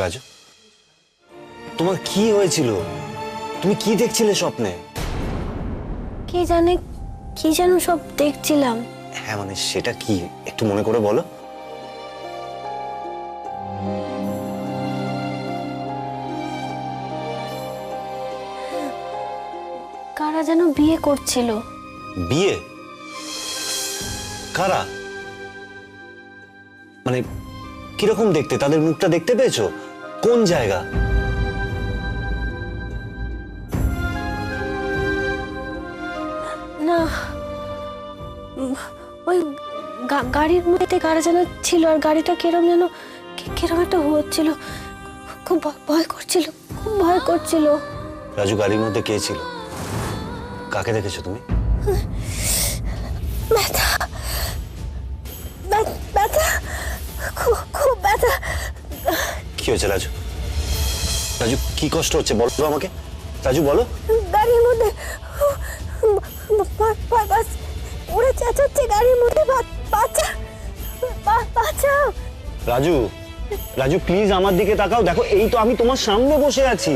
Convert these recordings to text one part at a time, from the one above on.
রাজু, তোমার কি হয়েছিল? তুমি কি দেখছিলে স্বপ্নে? কি জানে, কি যেন সব দেখছিলাম। হ্যাঁ মানে সেটা কি, একটু মনে করে বলো। কারা যেন বিয়ে করছিল। বিয়ে? কারা? মানে কিরকম দেখতে? তাদের মুখটা দেখতে পেয়েছো? কোন জায়গা? না, ওই গাড়ির মধ্যে কারা যেন ছিল, আর গাড়িটা কিরম যেন কিরম একটা হচ্ছিল, খুব ভয় করছিল, খুব ভয় করছিল। রাজু, গাড়ির মধ্যে কে ছিল? কাকে দেখেছো তুমি? ব্যথা, ব্যথা, খুব ব্যথা। কি হয়েছে রাজু? রাজু কি কষ্ট হচ্ছে বলো আমাকে, রাজু বলো। গাড়ির মধ্যে উড়ে চেঁচাচ্ছে গাড়ির মধ্যে, বাচ্চা বাচ্চা। রাজু, রাজু প্লিজ আমার দিকে তাকাও, দেখো এই তো আমি তোমার সামনে বসে আছি,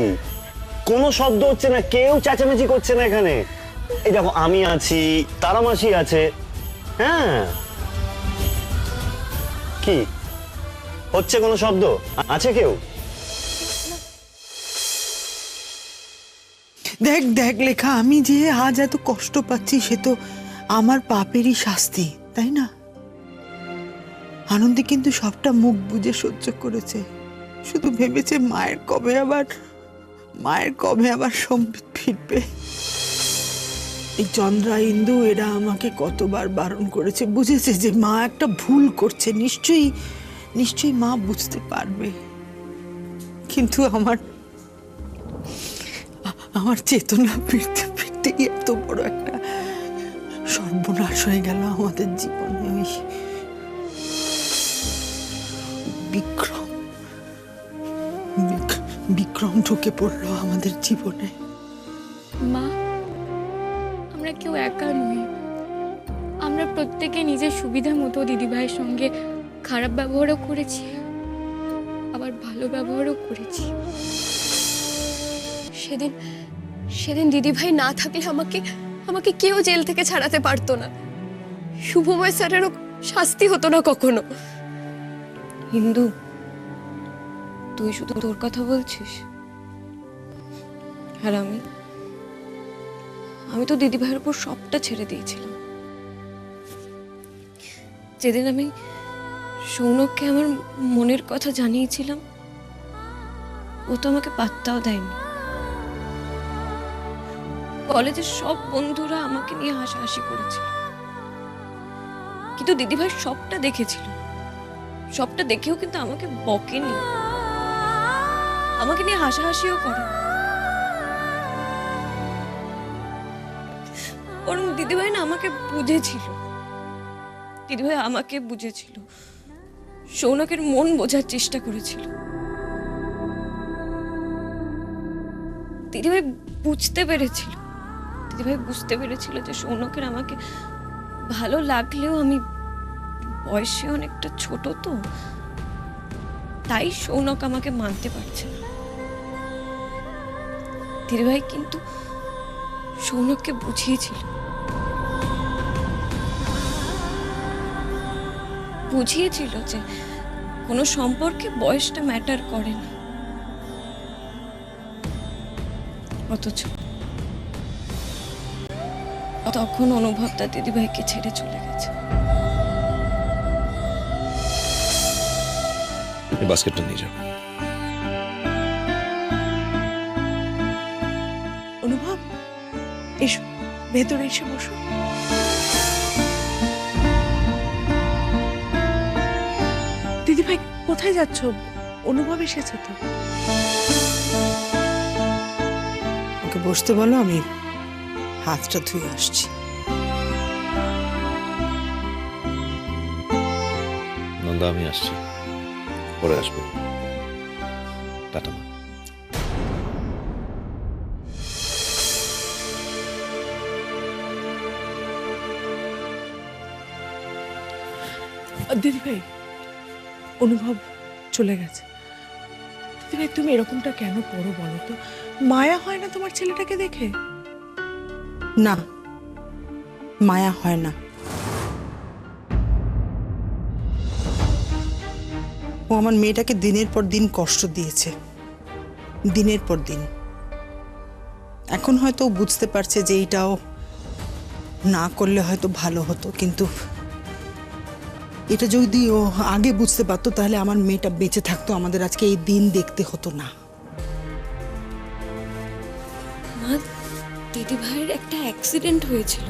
কোনো শব্দ হচ্ছে না, কেউ চেঁচামেচি করছে না এখানে। এই দেখো আমি আছি, তারা মাসি আছে। হ্যাঁ কি হচ্ছে? কোনো শব্দ আছে? কেউ? দেখ দেখ লেখা, আমি যে আজ এত কষ্ট পাচ্ছি সে তো আমার পাপেরই শাস্তি, তাই না? আনন্দে কিন্তু সবটা মুখ বুজে সহ্য করেছে, শুধু ভেবেছে মায়ের কবে আবার সম্বিত ফিরবে। এই চন্দ্রা, ইন্দু এরা আমাকে কতবার বারণ করেছে, বুঝেছে যে মা একটা ভুল করছে, নিশ্চয়ই মা বুঝতে পারবে। কিন্তু আমার চেতনা ফিরতে ফিরতে এত বড় একটা সর্বনাশ হয়ে গেল আমাদের জীবনে। ওই বিক্রম ঢুকে পড়লো আমাদের জীবনে। মা, আমরা কেউ একা নই। আমরা প্রত্যেকে নিজের সুবিধা মতো দিদিভাইয়ের সঙ্গে খারাপ ব্যবহারও করেছি, আবার ভালো ব্যবহারও করেছি। সেদিন দিদিভাই না থাকলে আমাকে কেউ জেল থেকে ছাড়াতে পারতো না। শুভময় স্যারেরও শাস্তি হতো না কখনো। হিন্দু, তুই শুধু তোর কথা বলছিস, আর আমি তো দিদিভাইয়ের উপর সবটা ছেড়ে দিয়েছিলাম। যেদিন আমি সৌনককে আমার মনের কথা জানিয়েছিলাম, ও তো আমাকে পাত্তাও দেয়নি। কলেজের সব বন্ধুরা আমাকে নিয়ে হাসাহাসি করেছিল, কিন্তু দিদিভাই সবটা দেখেছিল, সবটা দেখেও কিন্তু আমাকে বকেনি, আমাকে নিয়ে হাসাহাসিও করে। বরং দিদিভাই না আমাকে বুঝেছিল, দিদিভাই আমাকে বুঝেছিল, সৌনকের মন বোঝার চেষ্টা করেছিল। দিদিভাই বুঝতে পেরেছিল যে সৌনকের আমাকে ভালো লাগলেও আমি বয়সে অনেকটা ছোট, তো তাই সৌনক আমাকে মানতে পারছে না। দিদিভাই কিন্তু সৌনককে বুঝিয়েছিল যে কোনো সম্পর্কে বয়সটা ম্যাটার করে না। অথচ তখন অনুভবটা দিদিভাইকে ছেড়ে চলে গেছে। বাস্কেটটা নিয়ে যাও। অনুভব, এসো ভেতরে এসে বসো। দিদিভাই কোথায় যাচ্ছ? অনুভব এসেছে তো। ওকে বসতে বলো, আমি হাতটা ধুয়ে আসছি। নন্দা, আমি আসছি, পরে আসবো। টাটা মা। দিদিভাই, অনুভব চলে গেছে। দিদিভাই তুমি এরকমটা কেন করো বলো তো? মায়া হয় না তোমার ছেলেটাকে দেখে? না, মায়া হয় না। ও আমার মেয়েটাকে দিনের পর দিন কষ্ট দিয়েছে, দিনের পর দিন। এখন হয়তো ও বুঝতে পারছে যে এইটাও না করলে হয়তো ভালো হতো, কিন্তু এটা যদি ও আগে বুঝতে পারতো তাহলে আমার মেয়েটা বেঁচে থাকতো, আমাদের আজকে এই দিন দেখতে হতো না। মা, দিদি ভাইয়ের একটা অ্যাক্সিডেন্ট হয়েছিল,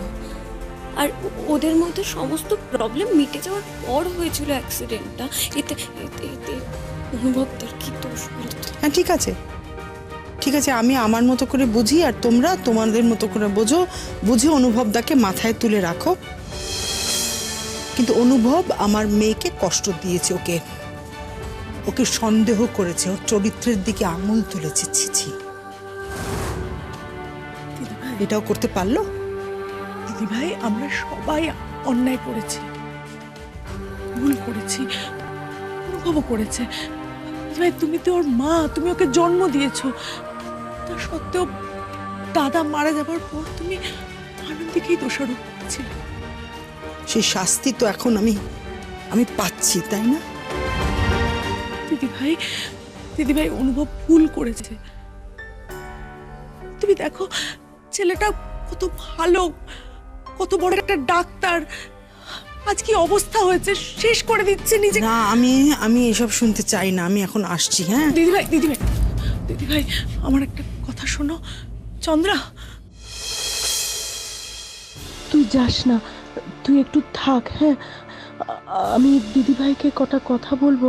আর ওদের মধ্যে সমস্ত প্রবলেম মিটে যাওয়ার পর হয়েছিল অ্যাক্সিডেন্টটা। এতে এতে এতে অনুভব তার কি দোষ বলতো? হ্যাঁ ঠিক আছে, ঠিক আছে, আমি আমার মতো করে বুঝি আর তোমরা তোমাদের মতো করে বোঝো। বুঝে অনুভবটাকে মাথায় তুলে রাখো। কিন্তু অনুভব আমার মেয়েকে কষ্ট দিয়েছে, ওকে ওকে সন্দেহ করেছে, ওর চরিত্রের দিকে আঙুল তুলেছে। ছি, এটাও করতে পারলো? দিদি ভাই, আমরা সবাই অন্যায় করেছি, ভুল করেছি, অনুভবও করেছে। দিদি ভাই, তুমি তো ওর মা, তুমি ওকে জন্ম দিয়েছো। তা সত্ত্বেও দাদা মারা যাবার পর তুমি আনন্দকেই দোষারোপ করেছিলে। সেই শাস্তি তো এখন আমি পাচ্ছি, তাই না? দিদি ভাই অনুভব ভুল করেছে। তুমি দেখো ছেলেটা কত ভালো, কত বড় একটা ডাক্তার, আজ কি অবস্থা হয়েছে, শেষ করে দিচ্ছে নিজে। না, আমি এসব শুনতে চাই না, আমি এখন আসছি। হ্যাঁ দিদি ভাই আমার একটা কথা শোনো। চন্দ্রা, তুই যাস না, তুই একটু থাক। হ্যাঁ, আমি দিদি ভাইকে কটা কথা বলবো,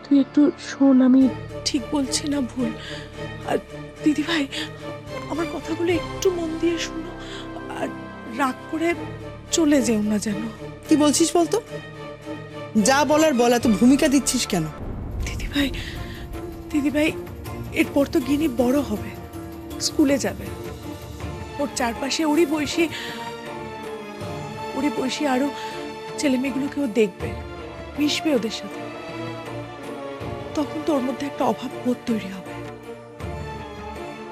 তুই একটু শোন। আমি ঠিক বলছি না ভুল? আর দিদি ভাই, আমার কথাগুলো একটু মন দিয়ে শোনো, আর রাগ করে চলে যেও না যেন। কি বলছিস বলতো? যা বলার বলা, তো ভূমিকা দিচ্ছিস কেন? দিদি ভাই এরপর তো গিনি বড় হবে, স্কুলে যাবে, ওর চারপাশে ওরই বয়সী আরো ছেলে মেয়েগুলোকেও দেখবে, মিশবে ওদের সাথে। তখন তো ওর মধ্যে একটা অভাব বোধ তৈরি হবে,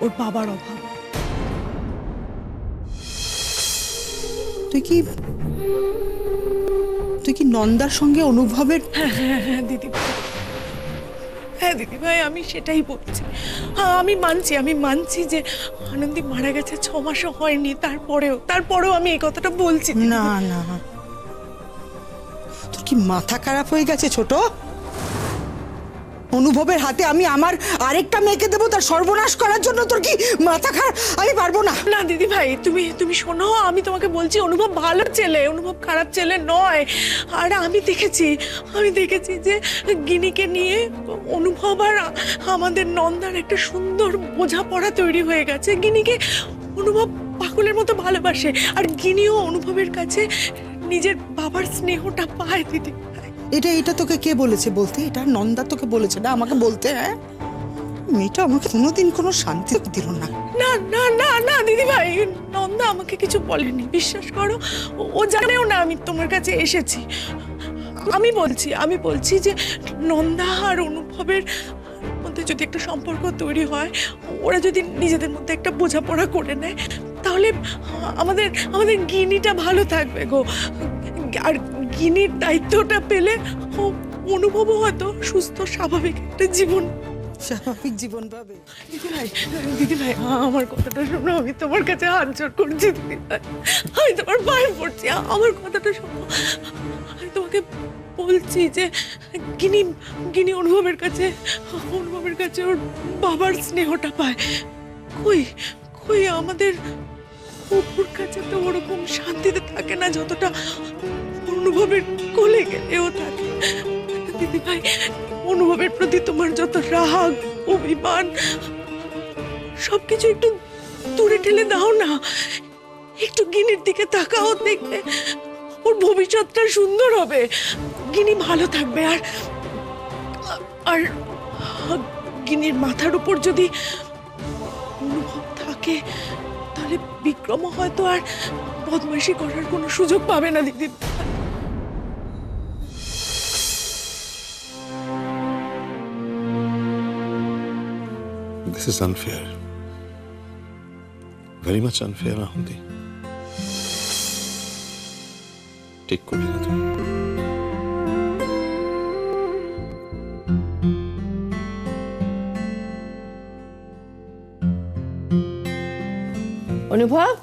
ওর বাবার অভাব। তুই কি নন্দার সঙ্গে অনুভবের? হ্যাঁ দিদি ভাই, আমি সেটাই বলছি। হ্যাঁ, আমি মানছি যে আনন্দী মারা গেছে, 6 মাসও হয়নি, তারপরেও আমি এই কথাটা বলছি। না, তোর কি মাথা খারাপ হয়ে গেছে ছোট? অনুভবের হাতে আমি আমার আরেকটা মেয়েকে দেবো তার সর্বনাশ করার জন্য? তোর কি মাথা খারাপ? আমি পারবো না। না দিদি ভাই, তুমি শোনো, আমি তোমাকে বলছি অনুভব ভালো ছেলে, অনুভব খারাপ ছেলে নয়। আর আমি দেখেছি যে গিনিকে নিয়ে অনুভব আর আমাদের নন্দার একটা সুন্দর বোঝাপড়া তৈরি হয়ে গেছে। গিনিকে অনুভব পাগলের মতো ভালোবাসে, আর গিনিও অনুভবের কাছে নিজের বাবার স্নেহটা পায়। দিদি এটা তোকে কে বলেছে বলতে? এটা নন্দা তোকে বলেছে না আমাকে বলতে? হ্যাঁ, মেয়েটা আমাকে কোনোদিন কোনো শান্তি দিল না। না দিদি ভাই, নন্দা আমাকে কিছু বলেনি, বিশ্বাস করো। ও জানেও না আমি তোমার কাছে এসেছি। আমি বলছি যে নন্দা আর অনুভবের মধ্যে যদি একটা সম্পর্ক তৈরি হয়, ওরা যদি নিজেদের মধ্যে একটা বোঝাপড়া করে নেয়, তাহলে আমাদের গিনিটা ভালো থাকবে গো। আর গিনির দায়িত্বটা পেলে অনুভবও হয়তো সুস্থ স্বাভাবিক একটা জীবন পাবে। দিদি ভাই আমার কথাটা শোনো, আমি তোমার কাছে হাত জোড় করছি। দিদি ভাই, আমি তোমার পায়ে পড়ছি, আমার কথাটা শোনো। আমি তোমাকে বলছি যে গিনি অনুভবের কাছে ওর বাবার স্নেহটা পায়। কই আমাদের অপুর কাছে তো ওরকম শান্তিতে থাকে না যতটা অনুভবের কোলে গেলেও থাকে। দিদি ভাই, অনুভবের প্রতি তোমার যত রাগ, অভিমান, সবকিছু একটু দূরে ঠেলে দাও না। একটু গিনির দিকে তাকাও, দেখবে ওর ভবিষ্যৎটা সুন্দর হবে, গিনি ভালো থাকবে। আর গিনির মাথার উপর যদি অনুভব থাকে, তাহলে বিক্রম হয়তো আর বদমাইশি করার কোনো সুযোগ পাবে না। দিদি this is unfair, very much unfair আহমদি। ঠিক করলি না তুই। অনুভব,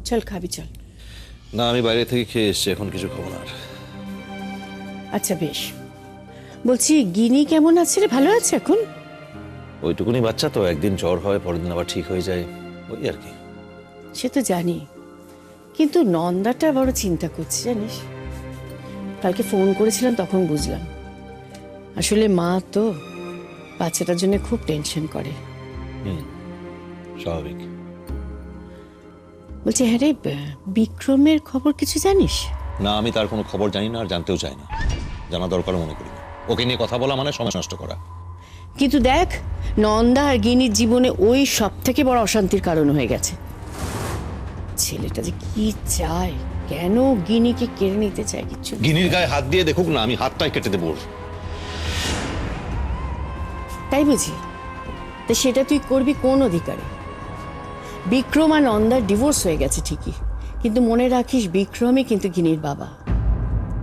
চল খাবি চল। না, আমি বাইরে থেকে খেয়ে এসেছি, এখন কিছু খাবো না আর। আচ্ছা বেশ, বলছি গিনি কেমন আছে রে? ভালো আছে এখন? ওইটুকুনি বাচ্চা তো, একদিন জ্বর হয়, পরের দিন আবার ঠিক হয়ে যায়, ওই আর কি। সে তো জানি, কিন্তু নন্দাটা বড় চিন্তা করছে জানিস। কালকে ফোন করেছিলাম তখন বুঝলাম, আসলে মা তো বাচ্চাটার জন্য খুব টেনশন করে। স্বাভাবিক। বলছি হ্যাঁ রে, বিক্রমের খবর কিছু জানিস? না, আমি তার কোনো খবর জানি না আর জানতেও চাই না, জানা দরকারও মনে করি না। ওকে নিয়ে কথা বলা মানে সময় নষ্ট করা। কিন্তু দেখ, নন্দা আর গিনির জীবনে ওই সব থেকে বড় অশান্তির কারণ হয়ে গেছে। ছেলেটা যে কি চায়, কেন গিনিকে কেড়ে নিতে চায় কিচ্ছু। গিনির গায়ে হাত দিয়ে দেখুক না, আমি হাতটাই কেটে দেবো ওর। তাই বুঝি? তা সেটা তুই করবি কোন অধিকারে? বিক্রম আর নন্দার ডিভোর্স হয়ে গেছে ঠিকই, কিন্তু মনে রাখিস বিক্রমই কিন্তু গিনির বাবা।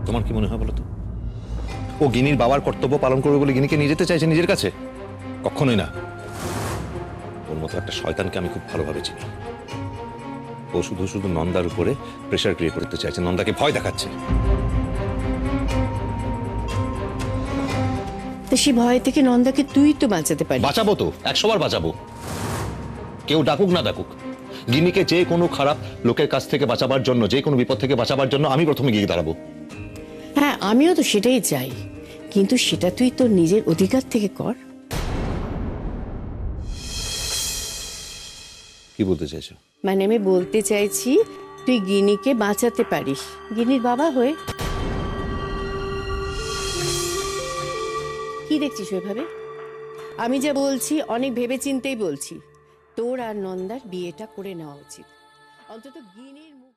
তোমার কি মনে হয় বলো তো? ও গিনির বাবার কর্তব্য পালন করবে বলে গিনিকে নিয়ে যেতে চাইছে নিজের কাছে? কখনোই না। ওর মতো একটা শয়তানকে আমি খুব ভালোভাবে চিনি। ও শুধু শুধু নন্দার উপরে প্রেশার ক্রিয়েট করতে চাইছে, নন্দাকে ভয় দেখাচ্ছে। তো সে ভয় থেকে নন্দাকে তুই তো বাঁচাতে পারিস। বাঁচাবো তো, 100 বার বাঁচাবো। কেউ ডাকুক না ডাকুক, গিনিকে যে কোনো খারাপ লোকের কাছ থেকে বাঁচাবার জন্য, যে কোনো বিপদ থেকে বাঁচাবার জন্য আমি প্রথমে গিয়ে দাঁড়াবো। হ্যাঁ, আমিও তো সেটাই চাই, কিন্তু সেটা তুই তোর নিজের অধিকার থেকে কর। কি বলতে চাইছো? মানে আমি বলতে চাইছি, তুই গিনিকে বাঁচাতে পারিস গিনির বাবা হয়ে। কি দেখছিস ওইভাবে? আমি যা বলছি অনেক ভেবেচিন্তেই বলছি। তোর আর নন্দার বিয়েটা করে নেওয়া উচিত, অন্তত গিনির মুখ